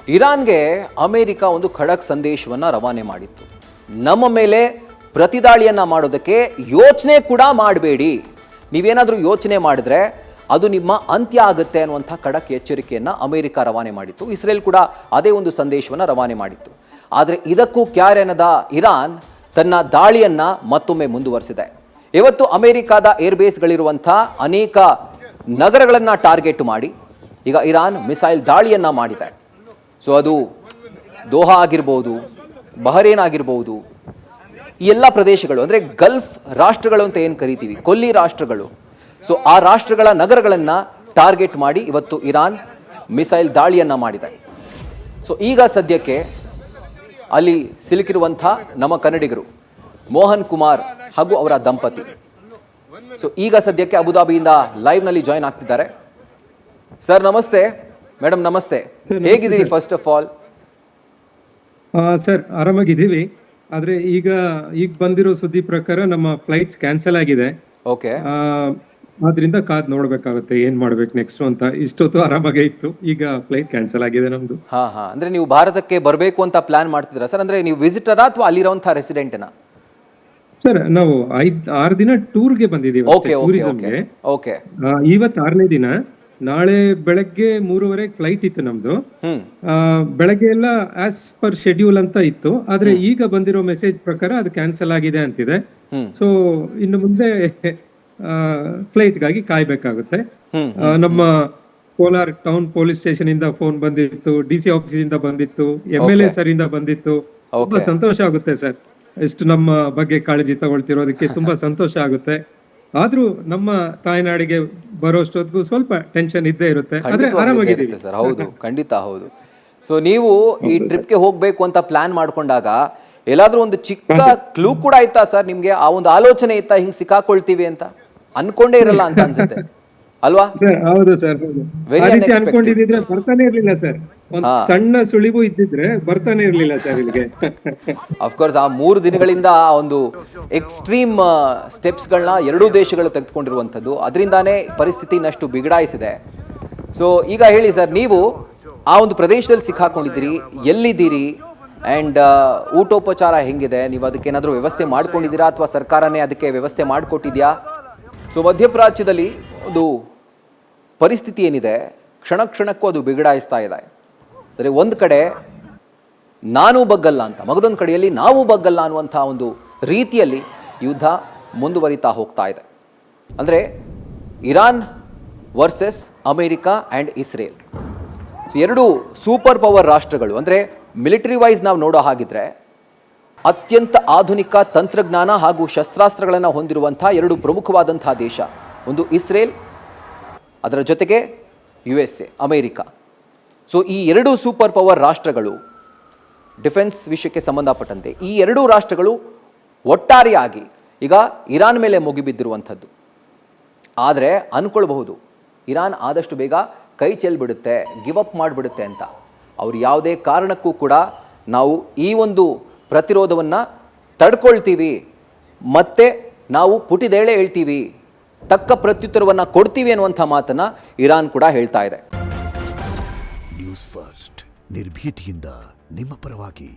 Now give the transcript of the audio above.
ಇರಾನ್ಗೆ America ಒಂದು ಖಡಕ್ ಸಂದೇಶವನ್ನು ರವಾನೆ ಮಾಡಿತ್ತು. ನಮ್ಮ ಮೇಲೆ ಪ್ರತಿದಾಳಿಯನ್ನ ಮಾಡೋದಕ್ಕೆ ಯೋಚನೆ ಕೂಡ ಮಾಡಬೇಡಿ, ನೀವೇನಾದರೂ ಯೋಚನೆ ಮಾಡಿದ್ರೆ ಅದು ನಿಮ್ಮ ಅಂತ್ಯ ಆಗುತ್ತೆ ಅನ್ನುವಂಥ ಖಡಕ್ ಎಚ್ಚರಿಕೆಯನ್ನು ಅಮೆರಿಕ ರವಾನೆ ಮಾಡಿತ್ತು. ಇಸ್ರೇಲ್ ಕೂಡ ಅದೇ ಒಂದು ಸಂದೇಶವನ್ನು ರವಾನೆ ಮಾಡಿತ್ತು. ಆದರೆ ಇದಕ್ಕೂ ಕ್ಯಾರೆನದ ಇರಾನ್ ತನ್ನ ದಾಳಿಯನ್ನು ಮತ್ತೊಮ್ಮೆ ಮುಂದುವರಿಸಿದೆ. ಇವತ್ತು ಅಮೆರಿಕದ ಏರ್ಬೇಸ್ಗಳಿರುವಂಥ ಅನೇಕ ನಗರಗಳನ್ನು ಟಾರ್ಗೆಟ್ ಮಾಡಿ ಈಗ ಇರಾನ್ ಮಿಸೈಲ್ ದಾಳಿಯನ್ನು ಮಾಡಿದೆ. ಸೊ ಅದು ದೋಹಾ ಆಗಿರ್ಬೋದು, ಬಹರೇನ್ ಆಗಿರ್ಬೋದು, ಈ ಎಲ್ಲ ಪ್ರದೇಶಗಳು ಅಂದರೆ ಗಲ್ಫ್ ರಾಷ್ಟ್ರಗಳು ಅಂತ ಏನು ಕರಿತೀವಿ, ಕೊಲ್ಲಿ ರಾಷ್ಟ್ರಗಳು, ಸೊ ಆ ರಾಷ್ಟ್ರಗಳ ನಗರಗಳನ್ನು ಟಾರ್ಗೆಟ್ ಮಾಡಿ ಇವತ್ತು ಇರಾನ್ ಮಿಸೈಲ್ ದಾಳಿಯನ್ನು ಮಾಡಿದೆ. ಸೊ ಈಗ ಸದ್ಯಕ್ಕೆ ಅಲ್ಲಿ ಸಿಲುಕಿರುವಂಥ ನಮ್ಮ ಕನ್ನಡಿಗರು ಮೋಹನ್ ಕುಮಾರ್ ಹಾಗೂ ಅವರ ದಂಪತಿ ಸೊ ಈಗ ಸದ್ಯಕ್ಕೆ ಅಬುದಾಬಿಯಿಂದ ಲೈವ್ನಲ್ಲಿ ಜಾಯ್ನ್ ಆಗ್ತಿದ್ದಾರೆ. ಸರ್ ನಮಸ್ತೆ, ಮೇಡಮ್ ನಮಸ್ತೆ, ಹೇಗಿದ್ದೀರಿ? ಫಸ್ಟ್ ಆಫ್ ಆಲ್ ಸರ್ ಆರಾಮಾಗಿದ್ದೀವಿ. ಆದ್ರೆ ಈಗ ಬಂದಿರೋ ಸುದ್ದಿ ಪ್ರಕಾರ ನಮ್ಮ ಫ್ಲೈಟ್ಸ್ ಕ್ಯಾನ್ಸಲ್ ಆಗಿದೆ. ಓಕೆ, ಆದ್ರಿಂದ ಕಾದ್ ನೋಡ್ಬೇಕಾಗುತ್ತೆ ಏನ್ ಮಾಡ್ಬೇಕು ನೆಕ್ಸ್ಟ್ ಅಂತ. ಇಷ್ಟೊತ್ತು ಆರಾಮಾಗೇ ಇತ್ತು, ಈಗ ಫ್ಲೈಟ್ ಕ್ಯಾನ್ಸಲ್ ಆಗಿದೆ ನಮ್ದು. ಅಂದ್ರೆ ನೀವು ಭಾರತಕ್ಕೆ ಬರಬೇಕು ಅಂತ ಪ್ಲಾನ್ ಮಾಡ್ತಿದ್ದೀರಾ ಸರ್? ಅಂದ್ರೆ ನೀವು ವಿಸಿಟರಾ ಅಥವಾ ಅಲ್ಲಿರುವಂತಹ ರೆಸಿಡೆಂಟ್ನಾ? ಸರ್ ನಾವು 6 ದಿನ ಟೂರ್ಗೆ ಬಂದಿದ್ದೀವಿ ಟೂರಿಸಂಗೆ. ಇವತ್ತು 6ನೇ ದಿನ. ನಾಳೆ ಬೆಳಗ್ಗೆ 3:30 ಫ್ಲೈಟ್ ಇತ್ತು ನಮ್ದು. ಬೆಳಗ್ಗೆ ಎಲ್ಲ ಆಸ್ ಪರ್ ಶೆಡ್ಯೂಲ್ ಅಂತ ಇತ್ತು. ಆದ್ರೆ ಈಗ ಬಂದಿರೋ ಮೆಸೇಜ್ ಪ್ರಕಾರ ಅದು ಕ್ಯಾನ್ಸಲ್ ಆಗಿದೆ ಅಂತಿದೆ. ಸೊ ಇನ್ನು ಮುಂದೆ ಫ್ಲೈಟ್ ಗಾಗಿ ಕಾಯ್ಬೇಕಾಗುತ್ತೆ. ನಮ್ಮ ಕೋಲಾರ್ ಟೌನ್ ಪೊಲೀಸ್ ಸ್ಟೇಷನ್ ಇಂದ ಫೋನ್ ಬಂದಿತ್ತು, DC ಆಫೀಸ್ ಇಂದ ಬಂದಿತ್ತು, MLA ಸರ್ ಇಂದ ಬಂದಿತ್ತು. ತುಂಬಾ ಸಂತೋಷ ಆಗುತ್ತೆ ಸರ್, ಎಷ್ಟು ನಮ್ಮ ಬಗ್ಗೆ ಕಾಳಜಿ ತಗೊಳ್ತಿರೋದಕ್ಕೆ ತುಂಬಾ ಸಂತೋಷ ಆಗುತ್ತೆ. ಆದ್ರೂ ನಮ್ಮ ತಾಯ್ನಾಡಿಗೆ ಬರೋಷ್ಟೊತ್ತಿಗೂ ಸ್ವಲ್ಪ ಟೆನ್ಷನ್ ಇದ್ದೇ ಇರುತ್ತೆ. ಆದ್ರೆ ಆರಾಮಾಗಿದ್ದೀವಿ ಸರ್. ಹೌದು, ಖಂಡಿತ ಹೌದು. ಸೊ ನೀವು ಈ ಟ್ರಿಪ್ಗೆ ಹೋಗ್ಬೇಕು ಅಂತ ಪ್ಲಾನ್ ಮಾಡ್ಕೊಂಡಾಗ ಎಲ್ಲಾದ್ರೂ ಒಂದು ಚಿಕ್ಕ ಕ್ಲೂ ಕೂಡ ಆಯ್ತಾ ಸರ್ ನಿಮ್ಗೆ? ಆ ಒಂದು ಆಲೋಚನೆ ಇತ್ತಾ ಹಿಂಗ್ ಸಿಕ್ಕಾಕೊಳ್ತೀವಿ ಅಂತ? ಅನ್ಕೊಂಡೇ ಇರಲ್ಲ ಅಂತ ಅನ್ಸುತ್ತೆ ಅಲ್ವಾ ಸರ್? ಹೌದು ಸರ್, ಅನ್ಕೊಂಡಿದ್ರೆ ಬರ್ತಾನೆ ಇರ್ಲಿಲ್ಲ ಸರ್. ಒಂದು ಸಣ್ಣ ಸುಳಿವು ಇದ್ದಿದ್ರೆ ಬರ್ತಾನೆ ಇರ್ಲಿಲ್ಲ ಸರ್ ಇಲ್ಲಿಗೆ. ಅಫ್ಕೋರ್ಸ್ ಆ 3 ದಿನಗಳಿಂದ ಆ ಒಂದು ಎಕ್ಸ್ಟ್ರೀಮ್ ಸ್ಟೆಪ್ಸ್ ಗಳನ್ನ ಎರಡೂ ದೇಶಗಳು ತೆಗೆದುಕೊಂಡಿರುವಂಥದ್ದು, ಅದರಿಂದಾನೇ ಪರಿಸ್ಥಿತಿ ಇನ್ನಷ್ಟು ಬಿಗಡಾಯಿಸಿದೆ. ಸೊ ಈಗ ಹೇಳಿ ಸರ್, ನೀವು ಆ ಒಂದು ಪ್ರದೇಶದಲ್ಲಿ ಸಿಕ್ಕಾಕೊಂಡಿದ್ದೀರಿ, ಎಲ್ಲಿದ್ದೀರಿ ಅಂಡ್ ಊಟೋಪಚಾರ ಹೆಂಗಿದೆ? ನೀವು ಅದಕ್ಕೆ ಏನಾದರೂ ವ್ಯವಸ್ಥೆ ಮಾಡ್ಕೊಂಡಿದ್ದೀರಾ ಅಥವಾ ಸರ್ಕಾರನೇ ಅದಕ್ಕೆ ವ್ಯವಸ್ಥೆ ಮಾಡಿಕೊಟ್ಟಿದ್ಯಾ? ಸೊ ಮಧ್ಯಪ್ರಾಚ್ಯದಲ್ಲಿ ಒಂದು ಪರಿಸ್ಥಿತಿ ಏನಿದೆ, ಕ್ಷಣ ಕ್ಷಣಕ್ಕೂ ಅದು ಬಿಗಡಾಯಿಸ್ತಾ ಇದೆ. ಅಂದರೆ ಒಂದು ಕಡೆ ನಾನು ಬಗ್ಗಲ್ಲ ಅಂತ, ಮಗದೊಂದು ಕಡೆಯಲ್ಲಿ ನಾವು ಬಗ್ಗಲ್ಲ ಅನ್ನುವಂಥ ಒಂದು ರೀತಿಯಲ್ಲಿ ಯುದ್ಧ ಮುಂದುವರಿತಾ ಹೋಗ್ತಾ ಇದೆ. ಅಂದರೆ Iran versus America and Israel, ಎರಡು ಸೂಪರ್ ಪವರ್ ರಾಷ್ಟ್ರಗಳು. ಅಂದರೆ ಮಿಲಿಟರಿ ವೈಸ್ ನಾವು ನೋಡೋ ಹಾಗಿದ್ರೆ ಅತ್ಯಂತ ಆಧುನಿಕ ತಂತ್ರಜ್ಞಾನ ಹಾಗೂ ಶಸ್ತ್ರಾಸ್ತ್ರಗಳನ್ನು ಹೊಂದಿರುವಂಥ ಎರಡು ಪ್ರಮುಖವಾದಂತಹ ದೇಶ, ಒಂದು ಇಸ್ರೇಲ್, ಅದರ ಜೊತೆಗೆ USA ಅಮೇರಿಕಾ. ಸೊ ಈ ಎರಡೂ ಸೂಪರ್ ಪವರ್ ರಾಷ್ಟ್ರಗಳು ಡಿಫೆನ್ಸ್ ವಿಷಯಕ್ಕೆ ಸಂಬಂಧಪಟ್ಟಂತೆ ಈ ಎರಡೂ ರಾಷ್ಟ್ರಗಳು ಒಟ್ಟಾರೆಯಾಗಿ ಈಗ ಇರಾನ್ ಮೇಲೆ ಮುಗಿಬಿದ್ದಿರುವಂಥದ್ದು. ಆದರೆ ಅಂದ್ಕೊಳ್ಬಹುದು ಇರಾನ್ ಆದಷ್ಟು ಬೇಗ ಕೈ ಚೆಲ್ಬಿಡುತ್ತೆ, ಗಿವ್ ಅಪ್ ಮಾಡಿಬಿಡುತ್ತೆ ಅಂತ. ಅವ್ರು ಯಾವುದೇ ಕಾರಣಕ್ಕೂ ಕೂಡ ನಾವು ಈ ಒಂದು ಪ್ರತಿರೋಧವನ್ನು ತಡ್ಕೊಳ್ತೀವಿ, ಮತ್ತೆ ನಾವು ಪುಟಿದೇಳೆ ಹೇಳ್ತೀವಿ, ತಕ್ಕ ಪ್ರತ್ಯುತ್ತರವನ್ನು ಕೊಡ್ತೀವಿ ಅನ್ನುವಂಥ ಮಾತನ್ನು ಇರಾನ್ ಕೂಡ ಹೇಳ್ತಾ ಇದೆ. ನ್ಯೂಸ್ ಫಸ್ಟ್, ನಿರ್ಭೀತಿಯಿಂದ ನಿಮ್ಮ ಪರವಾಗಿ.